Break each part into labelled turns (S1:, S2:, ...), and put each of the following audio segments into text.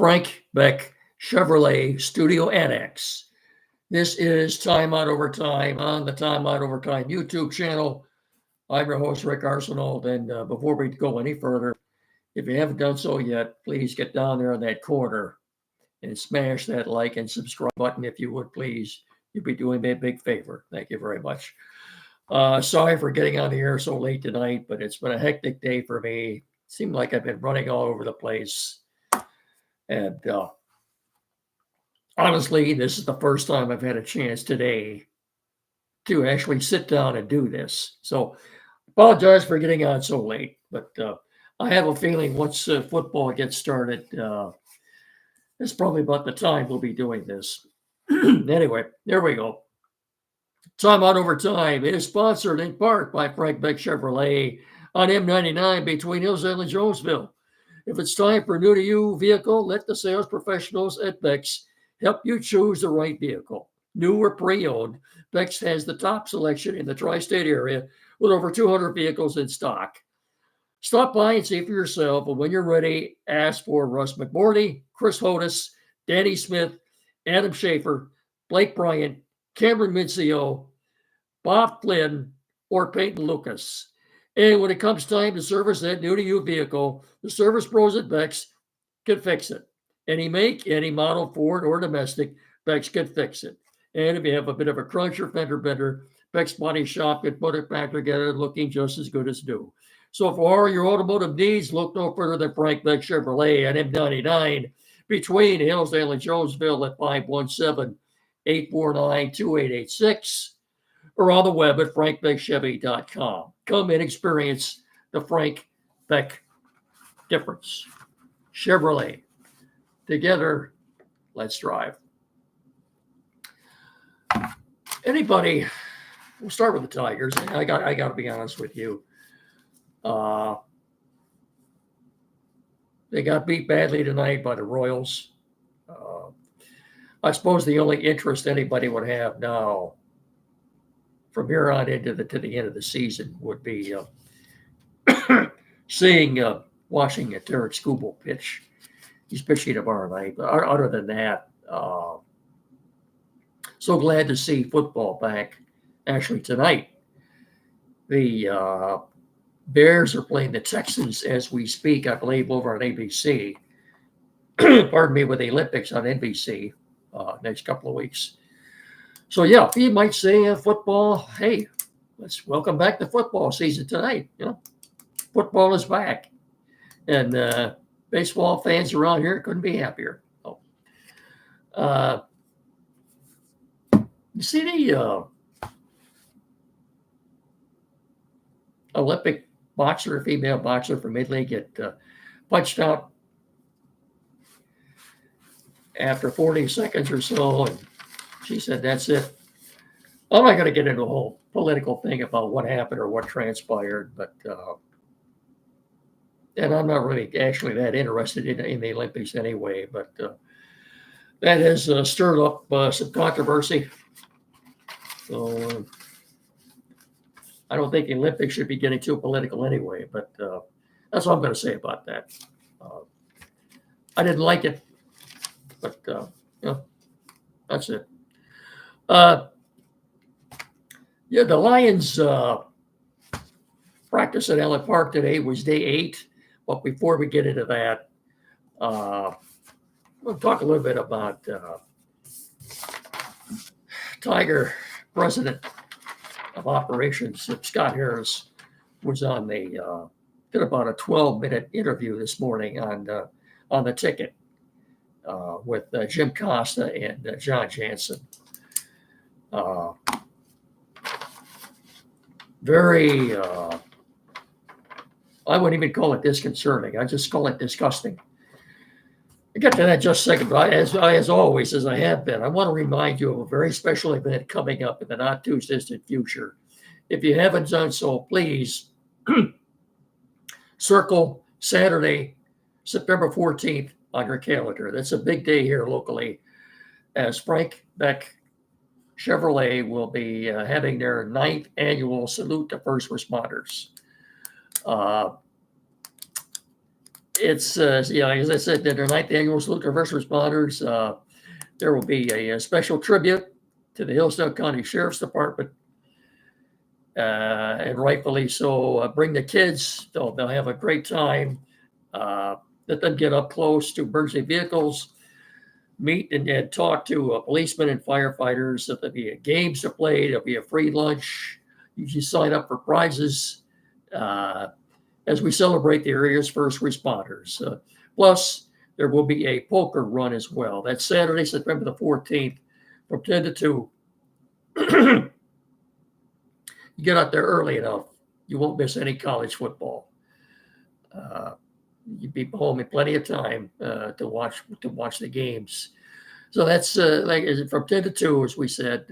S1: Frank Beck Chevrolet Studio Annex. This is Time Out Over Time on the Time Out Over Time YouTube channel. I'm your host, Rick Arsenault. And before we go any further, if you haven't done so yet, please get down there in that corner and smash that like and subscribe button if you would, please. You'd be doing me a big favor. Thank you very much. Sorry for getting on the air so late tonight, but it's been a hectic day for me. It seemed like I've been running all over the place. And honestly, this is the first time I've had a chance today to actually sit down and do this. So apologize for getting on so late, but I have a feeling once football gets started, it's probably about the time we'll be doing this. Anyway, there we go. Time Out Over Time is sponsored in part by Frank Beck Chevrolet on M99 between Hillsdale and Jonesville. If it's time for a new to you vehicle, let the sales professionals at Beck's help you choose the right vehicle. New or pre-owned, Beck's has the top selection in the tri-state area with over 200 vehicles in stock. Stop by and see for yourself, and when you're ready, ask for Russ McMorty, Chris Hodis, Danny Smith, Adam Schaefer, Blake Bryant, Cameron Mincio, Bob Flynn, or Peyton Lucas. And when it comes time to service that new to you vehicle, the service pros at Beck's can fix it. Any make, any model, Ford or domestic, Beck's can fix it. And if you have a bit of a crunch or fender bender, Beck's Body Shop can put it back together looking just as good as new. So for all your automotive needs, look no further than Frank Beck Chevrolet at M99 between Hillsdale and Jonesville at 517-849-2886 or on the web at frankbeckchevy.com. Come and experience the Frank Beck difference. Chevrolet. Together, let's drive. Anybody, we'll start with the Tigers. I got to be honest with you. They got beat badly tonight by the Royals. I suppose the only interest anybody would have now from here on into to the end of the season would be seeing watching Derek Skubal pitch. He's pitching tomorrow night. But other than that, so glad to see football back actually tonight. The Bears are playing the Texans as we speak, I believe, over on ABC. Pardon me, with the Olympics on NBC next couple of weeks. So, yeah, you might say football, hey, let's welcome back the football season tonight. You know, football is back. And baseball fans around here couldn't be happier. You see the Olympic boxer, female boxer from Italy get punched out after 40 seconds or so, and she said, that's it. I'm not going to get into a whole political thing about what happened or what transpired, but and I'm not really actually that interested in the Olympics anyway, but that has stirred up some controversy. So I don't think the Olympics should be getting too political anyway, but that's all I'm going to say about that. I didn't like it, but that's it. Yeah, the Lions practice at Allen Park today was day 8. But before we get into that, we'll talk a little bit about Tiger president of operations, Scott Harris, was on the did about a 12-minute interview this morning on the ticket with Jim Costa and John Jansen. Very, I wouldn't even call it disconcerting. I just call it disgusting. I'll get to that in just a second, but as always, as I have been, I want to remind you of a very special event coming up in the not too distant future. If you haven't done so, please circle Saturday, September 14th on your calendar. That's a big day here locally, as Frank Beck Chevrolet will be having their 9th annual Salute to First Responders. it's as I said, their ninth annual salute to first responders. There will be a special tribute to the Hillsdale County Sheriff's Department, and rightfully so. Bring the kids; they'll have a great time. Let them get up close to emergency vehicles, meet and talk to policemen and firefighters. There'll be games to play. There'll be a free lunch. You can sign up for prizes as we celebrate the area's first responders. Plus, there will be a poker run as well. That's Saturday, September the 14th, from 10 to 2. You get out there early enough, you won't miss any college football. You'd be home in plenty of time to watch the games. So that's from 10 to 2, as we said.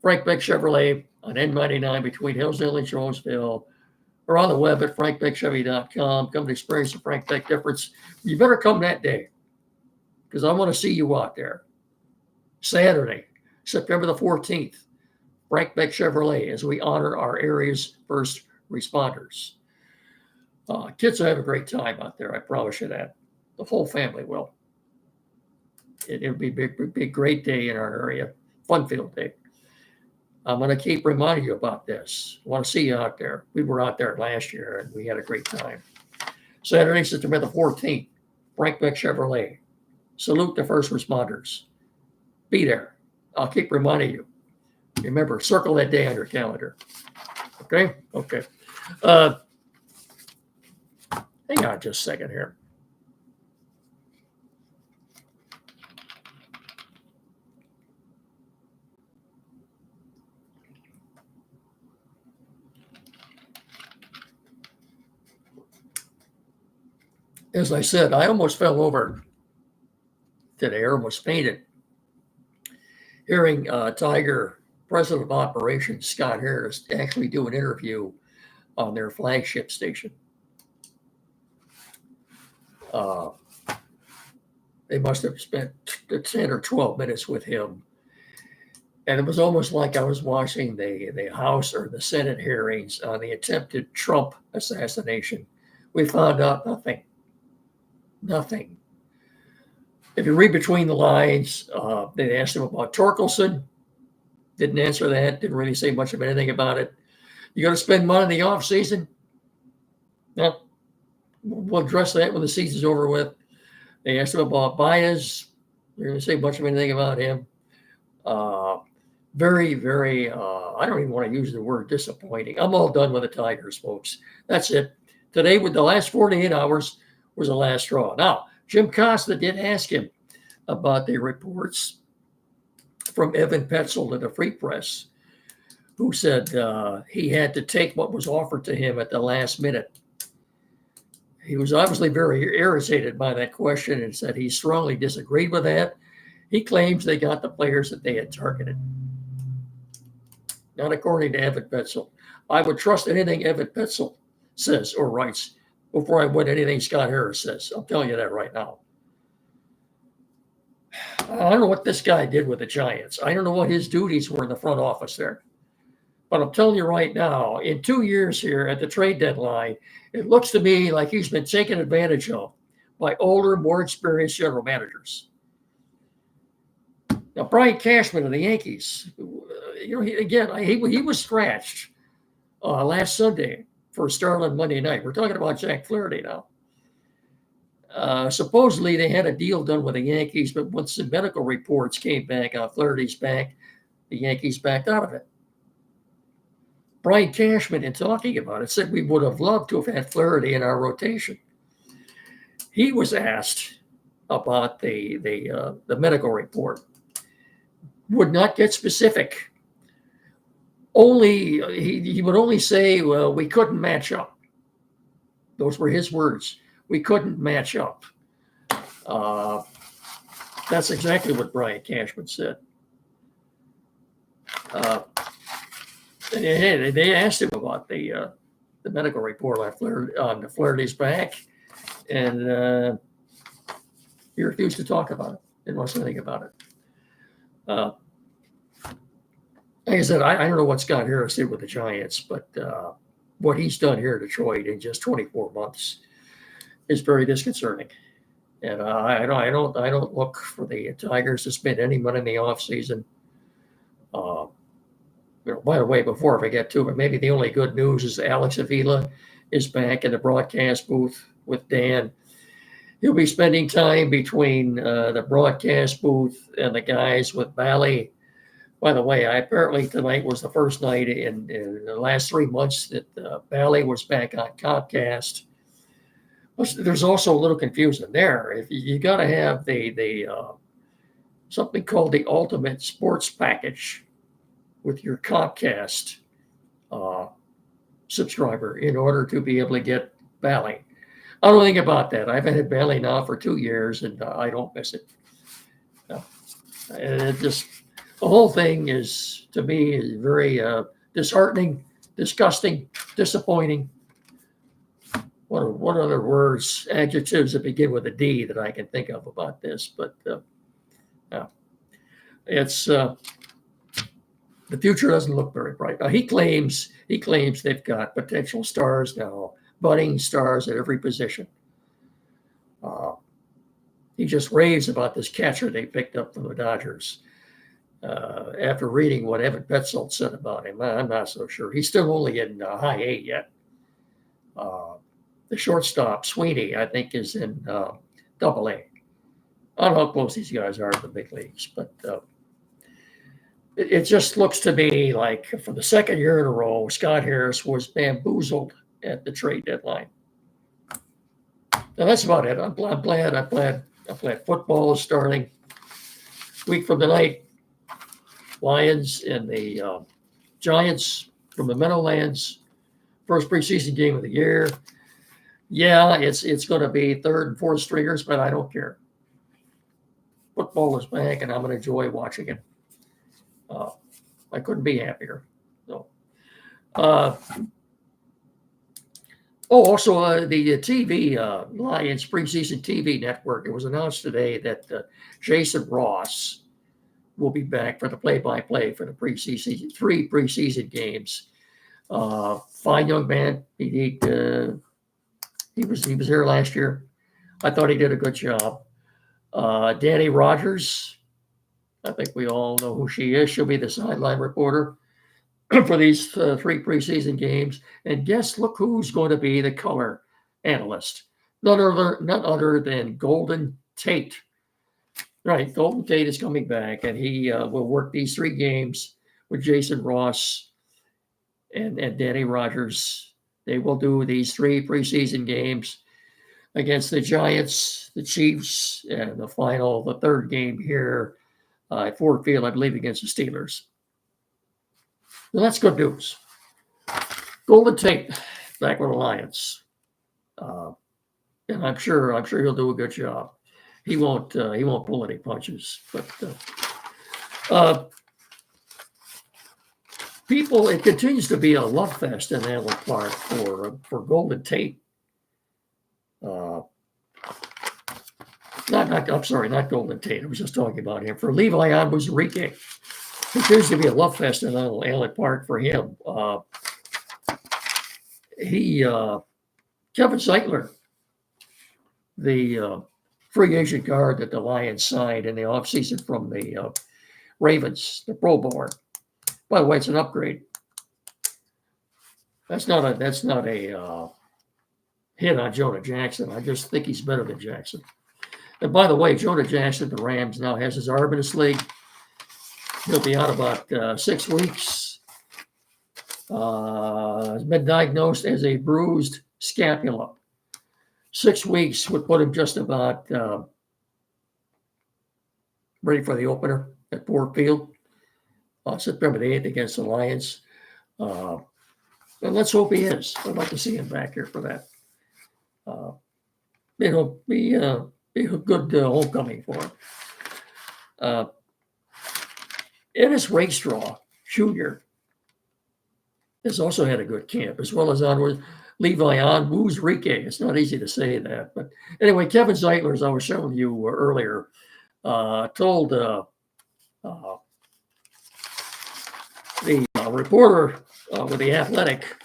S1: Frank Beck Chevrolet on N99 between Hillsdale and Jonesville, or on the web at frankbeckchevy.com. Come to experience the Frank Beck difference. You better come that day, because I want to see you out there. Saturday, September the 14th, Frank Beck Chevrolet, as we honor our area's first responders. Kids will have a great time out there, I promise you that. The whole family will. It'll be a great day in our area, fun-filled day. I'm going to keep reminding you about this. I want to see you out there. We were out there last year, and we had a great time. Saturday, September the 14th, Frank Beck Chevrolet. Salute the first responders. Be there. I'll keep reminding you. Remember, circle that day on your calendar. Okay? Okay. Hang on just a second here. As I said, I almost fell over today, or almost fainted, hearing Tiger President of Operations Scott Harris actually do an interview on their flagship station. They must have spent 10 or 12 minutes with him. And it was almost like I was watching the House or the Senate hearings on the attempted Trump assassination. We found out nothing. Nothing. If you read between the lines, they asked him about Torkelson. Didn't answer that. Didn't really say much of anything about it. You going to spend money in the off season? Well, we'll address that when the season's over with. They asked him about Baez. They didn't say much of anything about him. Very, very, I don't even want to use the word disappointing. I'm all done with the Tigers, folks. That's it. Today, with the last 48 hours, was the last straw. Now, Jim Costa did ask him about the reports from Evan Petzold of the Free Press, who said he had to take what was offered to him at the last minute. He was obviously very irritated by that question and said he strongly disagreed with that. He claims they got the players that they had targeted. Not according to Evan Petzold. I would trust anything Evan Petzold says or writes before I would anything Scott Harris says. I'm telling you that right now. I don't know what this guy did with the Giants. I don't know what his duties were in the front office there. But I'm telling you right now, in 2 years here at the trade deadline, it looks to me like he's been taken advantage of by older, more experienced general managers. Now, Brian Cashman of the Yankees, he was scratched last Sunday for a start on Monday night. We're talking about Jack Flaherty now. Supposedly, they had a deal done with the Yankees, but once the medical reports came back on Flaherty's back, the Yankees backed out of it. Brian Cashman, in talking about it, said we would have loved to have had Flaherty in our rotation. He was asked about the medical report. Would not get specific. He would only say, well, we couldn't match up. Those were his words. We couldn't match up. That's exactly what Brian Cashman said. They asked him about the medical report on Flaherty's back, and he refused to talk about it. Didn't want to say anything about it. Like I said, I don't know what Scott Harris did with the Giants, but what he's done here in Detroit in just 24 months is very disconcerting. And I don't look for the Tigers to spend any money in the offseason. Uh, by the way, before I forget too, but maybe the only good news is Alex Avila is back in the broadcast booth with Dan. He'll be spending time between the broadcast booth and the guys with Bally. By the way, apparently tonight was the first night in the last 3 months that Bally was back on Comcast. There's also a little confusion there. If you got to have the something called the Ultimate Sports Package with your Comcast uh, subscriber in order to be able to get Bally. I don't think about that. I've had Bally now for 2 years, and I don't miss it. And it just the whole thing is to me is very disheartening, disgusting, disappointing. What other words, adjectives that begin with a D that I can think of about this? But it's the future doesn't look very bright. Now he claims they've got potential stars now, budding stars at every position. He just raves about this catcher they picked up from the Dodgers. After reading what Evan Petzold said about him, I'm not so sure. He's still only in high A yet. The shortstop, Sweeney, I think, is in double A. I don't know how close these guys are to the big leagues, but it just looks to me like for the second year in a row, Scott Harris was bamboozled at the trade deadline. Now that's about it. I'm glad football is starting. Week from tonight, Lions and the Giants from the Meadowlands. First preseason game of the year. Yeah, it's going to be third and fourth stringers, but I don't care. Football is back, and I'm going to enjoy watching it. I couldn't be happier. So, also the TV Lions preseason TV network. It was announced today that Jason Ross will be back for the play-by-play for the preseason 3 preseason games. Fine young man. He was here last year. I thought he did a good job. Danny Rogers, I think we all know who she is. She'll be the sideline reporter for these 3 preseason games. And look who's going to be the color analyst. None other than Golden Tate. Right, Golden Tate is coming back, and he will work these 3 games with Jason Ross and Danny Rogers. They will do these 3 preseason games against the Giants, the Chiefs, and the third game here at Ford Field, I believe, against the Steelers. Well, that's good news. Golden Tate back with the Lions, and I'm sure he'll do a good job. He won't pull any punches, but people, it continues to be a love fest in Allen Park for Golden Tate. Not Golden Tate. I was just talking about him. For Levi Onwuzurike, it continues to be a love fest in Allen Park for him. Kevin Zeitler, the free agent guard that the Lions signed in the offseason from the Ravens, the Pro Bowler. By the way, it's an upgrade. That's not a hit on Jonah Jackson. I just think he's better than Jackson. And by the way, Jonah Jackson, the Rams, now has his arm in a sling. He'll be out about 6 weeks. Has been diagnosed as a bruised scapula. 6 weeks would put him just about ready for the opener at Ford Field on September the 8th against the Lions. And let's hope he is. I'd like to see him back here for that. Be a good homecoming for him. Ennis Rakestraw Jr. has also had a good camp, as well as Levi Onwuzurike. It's not easy to say that. But anyway, Kevin Zeitler, as I was showing you earlier, told the reporter with The Athletic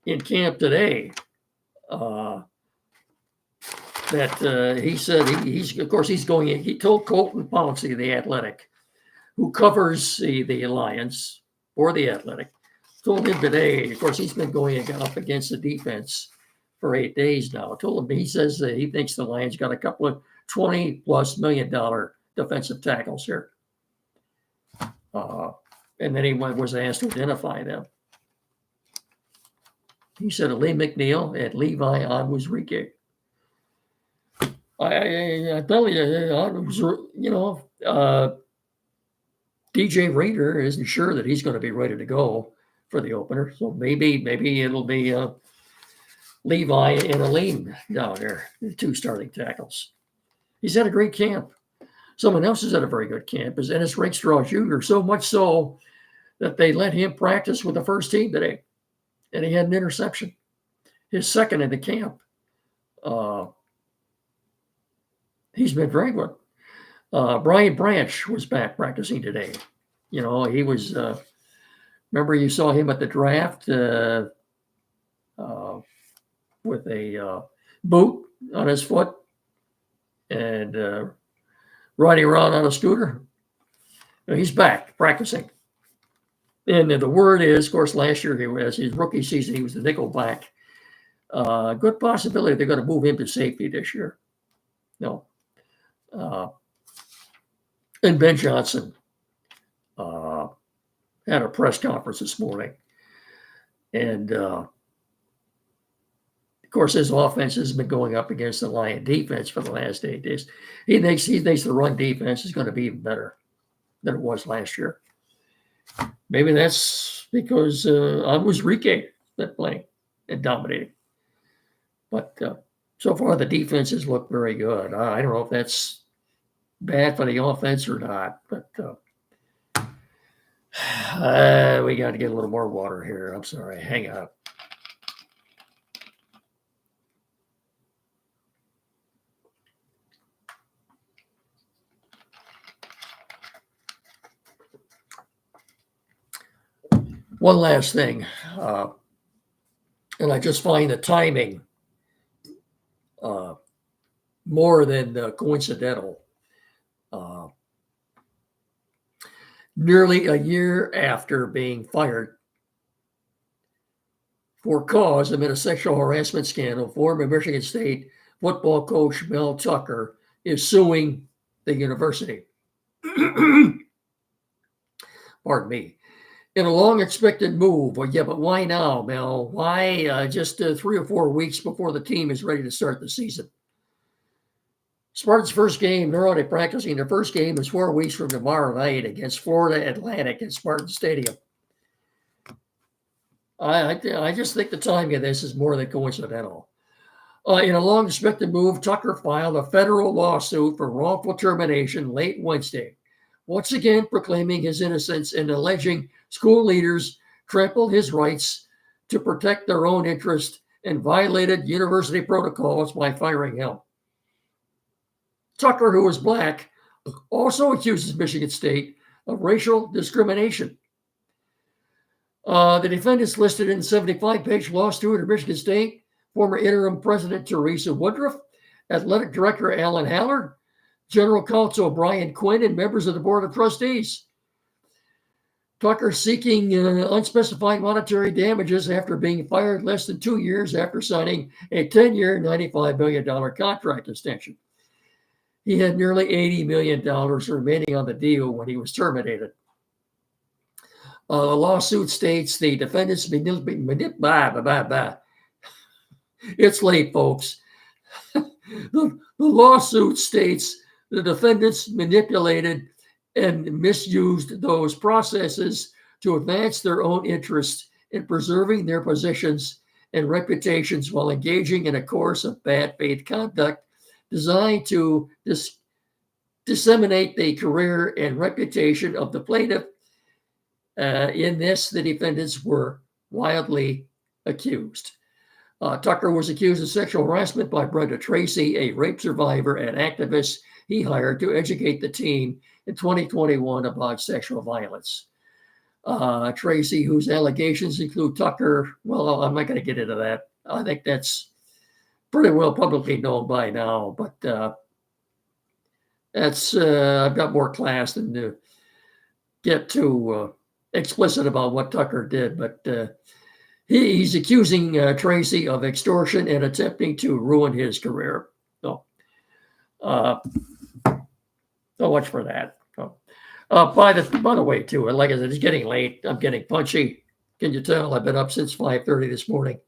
S1: in camp today that he said he's of course he's going. He told Colton Pouncy, the Athletic, who covers the Lions for the Athletic, told him today. Of course, he's been going up against the defense for 8 days now. Told him he says that he thinks the Lions got a couple of $20+ million defensive tackles here. And then he was asked to identify them. He said Lee McNeil and Levi Onwuzurike. I tell you, DJ Raider isn't sure that he's going to be ready to go for the opener. So maybe it'll be Levi and Aleem down there, the two starting tackles. He's had a great camp. Someone else has had a very good camp is Ennis Rakestraw Jr., so much so that they let him practice with the first team today. And he had an interception, his second in the camp. He's been very good. Brian Branch was back practicing today. He was, remember you saw him at the draft with a boot on his foot and riding around on a scooter. He's back practicing. And the word is, of course, last year, his rookie season, he was the nickel back. Good possibility they're going to move him to safety this year. No. And Ben Johnson had a press conference this morning. And, of course, his offense has been going up against the Lion defense for the last 8 days. He thinks the run defense is going to be even better than it was last year. Maybe that's because Onwuzurike been playing and dominating. But so far, the defenses look very good. I don't know if that's bad for the offense or not, but we got to get a little more water here. I'm sorry. Hang on. One last thing, and I just find the timing more than coincidental. Nearly a year after being fired for cause amid a sexual harassment scandal, former Michigan State football coach Mel Tucker is suing the university. Pardon me. In a long-expected move. Well, yeah, but why now, Mel? Why just 3 or 4 weeks before the team is ready to start the season? Spartans' first game, they're already practicing. Their first game is 4 weeks from tomorrow night against Florida Atlantic at Spartan Stadium. I just think the timing of this is more than coincidental. In a long-expected move, Tucker filed a federal lawsuit for wrongful termination late Wednesday, once again proclaiming his innocence and alleging school leaders trampled his rights to protect their own interest and violated university protocols by firing him. Tucker, who is black, also accuses Michigan State of racial discrimination. The defendants listed in the 75-page lawsuit at Michigan State, former interim president Teresa Woodruff, athletic director Alan Haller, general counsel Brian Quinn, and members of the board of trustees. Tucker seeking unspecified monetary damages after being fired less than 2 years after signing a 10-year, $95 million contract extension. He had nearly $80 million remaining on the deal when he was terminated. The lawsuit states the defendants It's late, folks. The lawsuit states the defendants manipulated and misused those processes to advance their own interests in preserving their positions and reputations while engaging in a course of bad faith conduct designed to disseminate the career and reputation of the plaintiff. In this, the defendants were wildly accused. Tucker was accused of sexual harassment by Brenda Tracy, a rape survivor and activist he hired to educate the team in 2021 about sexual violence. Tracy, whose allegations include Tucker, well, I'm not going to get into that. I think that's pretty well publicly known by now, but that's I've got more class than to get too explicit about what Tucker did, but he's accusing Tracy of extortion and attempting to ruin his career. So, so much for that. So, by the way, too, like I said, it's getting late. I'm getting punchy. Can you tell? I've been up since 5:30 this morning.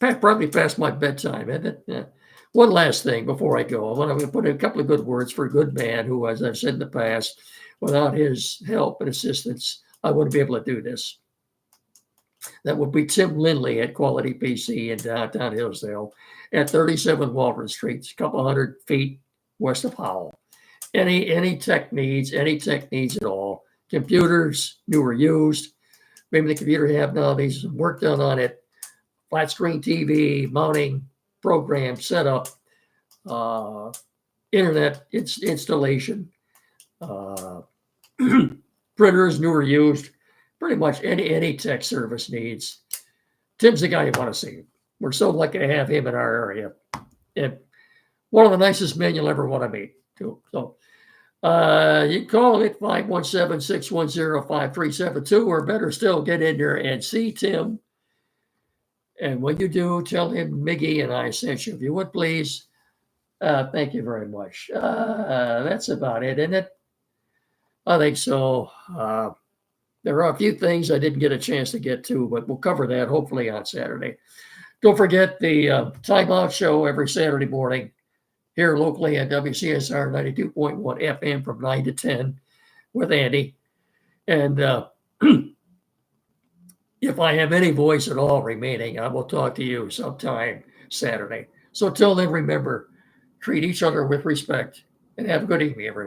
S1: Probably past my bedtime, isn't it? Yeah. One last thing before I go. I want to put in a couple of good words for a good man who, as I've said in the past, without his help and assistance, I wouldn't be able to do this. That would be Tim Lindley at Quality PC in downtown Hillsdale at 37 Walton Street, a couple hundred feet west of Howell. Any tech needs at all. Computers, new or used. Maybe the computer you have now needs some work done on it. Flat screen TV, mounting, program, setup, internet installation, printers, new or used. Pretty much any tech service needs. Tim's the guy you want to see. We're so lucky to have him in our area. And one of the nicest men you'll ever want to meet, too. So you can call him at 517-610-5372, or better still, get in there and see Tim. And when you do, tell him Miggy and I sent you. If you would, please. Thank you very much. That's about it, isn't it? I think so. There are a few things I didn't get a chance to get to, but we'll cover that hopefully on Saturday. Don't forget the Timeout Show every Saturday morning here locally at WCSR 92.1 FM from 9 to 10 with Andy. And if I have any voice at all remaining, I will talk to you sometime Saturday. So till then, remember, treat each other with respect and have a good evening, everyone.